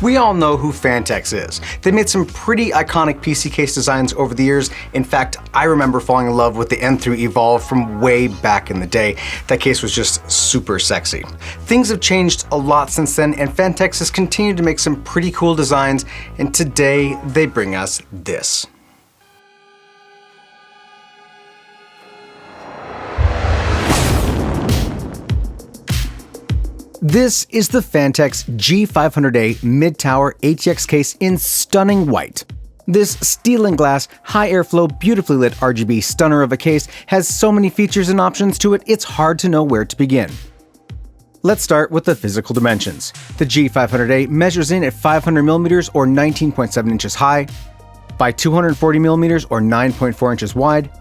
We all know who Phanteks is. They made some pretty iconic PC case designs over the years. In fact, I remember falling in love with the M3 Evolve from way back in the day. That case was just super sexy. Things have changed a lot since then, and Phanteks has continued to make some pretty cool designs, and today they bring us this. This is the Phanteks G500A mid-tower ATX case in stunning white. This steel and glass, high airflow, beautifully lit RGB stunner of a case has so many features and options to it, it's hard to know where to begin. Let's start with the physical dimensions. The G500A measures in at 500mm or 19.7 inches high, by 240mm or 9.4 inches wide,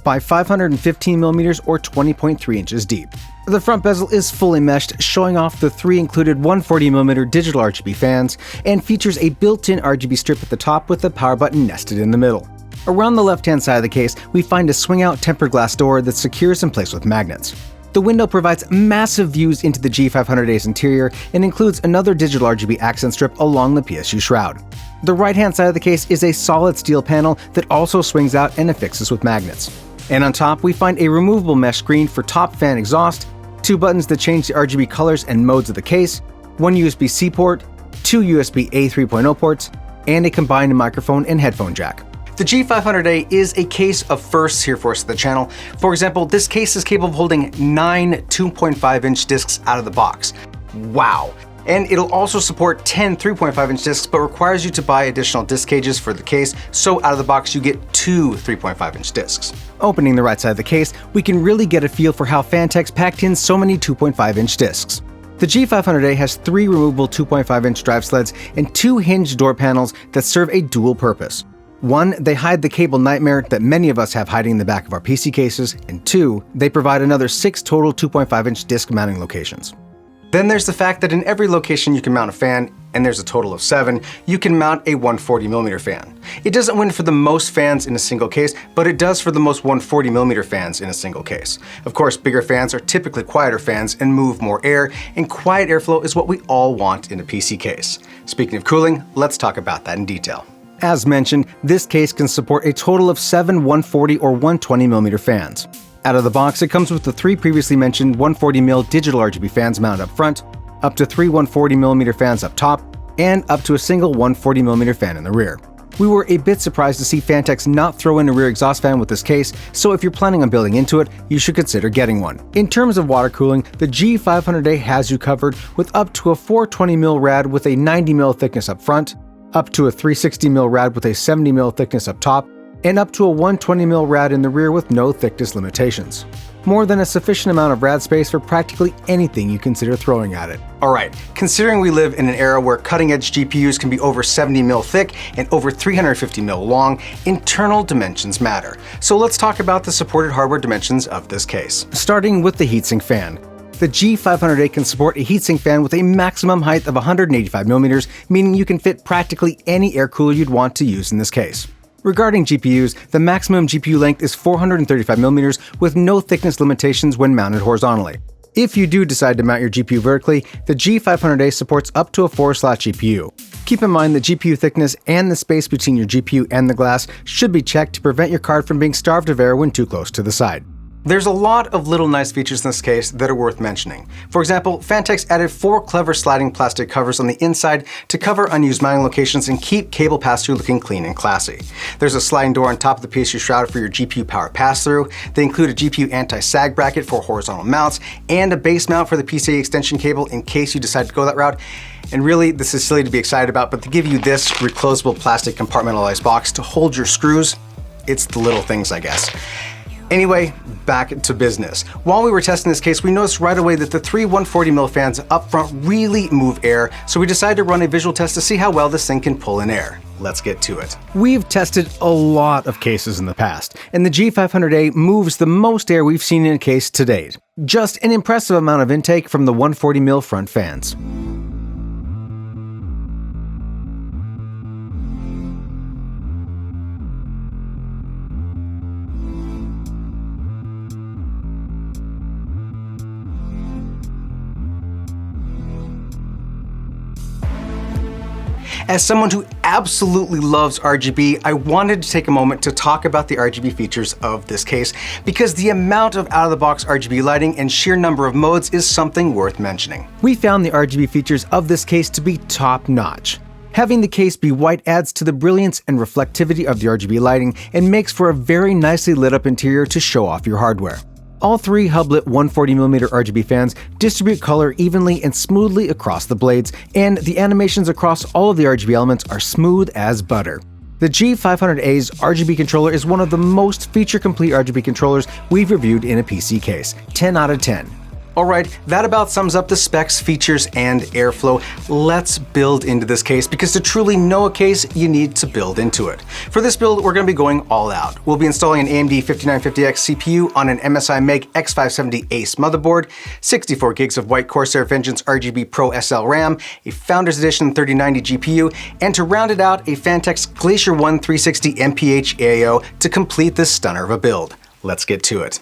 by 515mm or 20.3 inches deep. The front bezel is fully meshed, showing off the 3 included 140mm digital RGB fans, and features a built-in RGB strip at the top with the power button nested in the middle. Around the left-hand side of the case, we find a swing-out tempered glass door that secures in place with magnets. The window provides massive views into the G500A's interior and includes another digital RGB accent strip along the PSU shroud. The right-hand side of the case is a solid steel panel that also swings out and affixes with magnets. And on top, we find a removable mesh screen for top fan exhaust, 2 buttons that change the RGB colors and modes of the case, 1 USB-C port, 2 USB-A 3.0 ports, and a combined microphone and headphone jack. The G500A is a case of firsts here for us at the channel. For example, this case is capable of holding 9 2.5-inch discs out of the box. Wow! And it'll also support 10 3.5-inch discs, but requires you to buy additional disc cages for the case, so out of the box you get 2 3.5-inch discs. Opening the right side of the case, we can really get a feel for how Phanteks packed in so many 2.5-inch discs. The G500A has 3 removable 2.5-inch drive sleds and 2 hinged door panels that serve a dual purpose. 1, they hide the cable nightmare that many of us have hiding in the back of our PC cases, and 2, they provide another 6 total 2.5-inch disc mounting locations. Then there's the fact that in every location you can mount a fan, and there's a total of 7, you can mount a 140mm fan. It doesn't win for the most fans in a single case, but it does for the most 140mm fans in a single case. Of course, bigger fans are typically quieter fans and move more air, and quiet airflow is what we all want in a PC case. Speaking of cooling, let's talk about that in detail. As mentioned, this case can support a total of 7 140 or 120mm fans. Out of the box, it comes with the 3 previously mentioned 140mm digital RGB fans mounted up front, up to 3 140mm fans up top, and up to a single 140mm fan in the rear. We were a bit surprised to see Phanteks not throw in a rear exhaust fan with this case, so if you're planning on building into it, you should consider getting one. In terms of water cooling, the G500A has you covered with up to a 420mm rad with a 90mm thickness up front, up to a 360mm rad with a 70mm thickness up top, and up to a 120mm rad in the rear with no thickness limitations. More than a sufficient amount of rad space for practically anything you consider throwing at it. Alright, considering we live in an era where cutting-edge GPUs can be over 70mm thick and over 350mm long, internal dimensions matter. So let's talk about the supported hardware dimensions of this case. Starting with the heatsink fan. The G500A can support a heatsink fan with a maximum height of 185mm, meaning you can fit practically any air cooler you'd want to use in this case. Regarding GPUs, the maximum GPU length is 435mm with no thickness limitations when mounted horizontally. If you do decide to mount your GPU vertically, the G500A supports up to a 4-slot GPU. Keep in mind that GPU thickness and the space between your GPU and the glass should be checked to prevent your card from being starved of air when too close to the side. There's a lot of little nice features in this case that are worth mentioning. For example, Phanteks added 4 clever sliding plastic covers on the inside to cover unused mounting locations and keep cable pass-through looking clean and classy. There's a sliding door on top of the PSU shroud for your GPU power pass-through. They include a GPU anti-sag bracket for horizontal mounts and a base mount for the PCIe extension cable in case you decide to go that route. And really, this is silly to be excited about, but to give you this reclosable plastic compartmentalized box to hold your screws, it's the little things, I guess. Anyway, back to business. While we were testing this case, we noticed right away that the 3 140mm fans up front really move air, so we decided to run a visual test to see how well this thing can pull in air. Let's get to it. We've tested a lot of cases in the past, and the G500A moves the most air we've seen in a case to date. Just an impressive amount of intake from the 140mm front fans. As someone who absolutely loves RGB, I wanted to take a moment to talk about the RGB features of this case because the amount of out-of-the-box RGB lighting and sheer number of modes is something worth mentioning. We found the RGB features of this case to be top-notch. Having the case be white adds to the brilliance and reflectivity of the RGB lighting and makes for a very nicely lit up interior to show off your hardware. All three hub-lit 140mm RGB fans distribute color evenly and smoothly across the blades, and the animations across all of the RGB elements are smooth as butter. The G500A's RGB controller is one of the most feature-complete RGB controllers we've reviewed in a PC case. 10 out of 10. Alright, that about sums up the specs, features, and airflow. Let's build into this case, because to truly know a case, you need to build into it. For this build, we're going to be going all out. We'll be installing an AMD 5950X CPU on an MSI Meg X570 Ace motherboard, 64 gigs of White Corsair Vengeance RGB Pro SL RAM, a Founders Edition 3090 GPU, and to round it out, a Phanteks Glacier 1 360 MPH AIO to complete this stunner of a build. Let's get to it.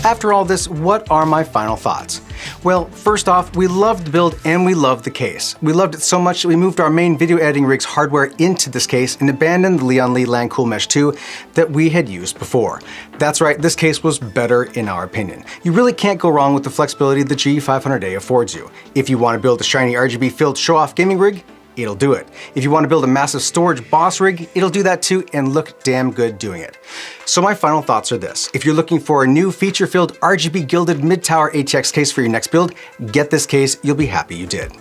After all this, what are my final thoughts? Well, first off, we loved the build and we loved the case. We loved it so much that we moved our main video editing rig's hardware into this case and abandoned the Lian Li Lancool Mesh 2 that we had used before. That's right, this case was better in our opinion. You really can't go wrong with the flexibility the G500A affords you. If you want to build a shiny RGB-filled show-off gaming rig, it'll do it. If you want to build a massive storage boss rig, it'll do that too and look damn good doing it. So my final thoughts are this. If you're looking for a new feature-filled RGB gilded mid-tower ATX case for your next build, get this case, you'll be happy you did.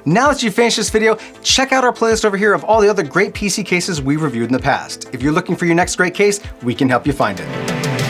Now that you've finished this video, check out our playlist over here of all the other great PC cases we've reviewed in the past. If you're looking for your next great case, we can help you find it.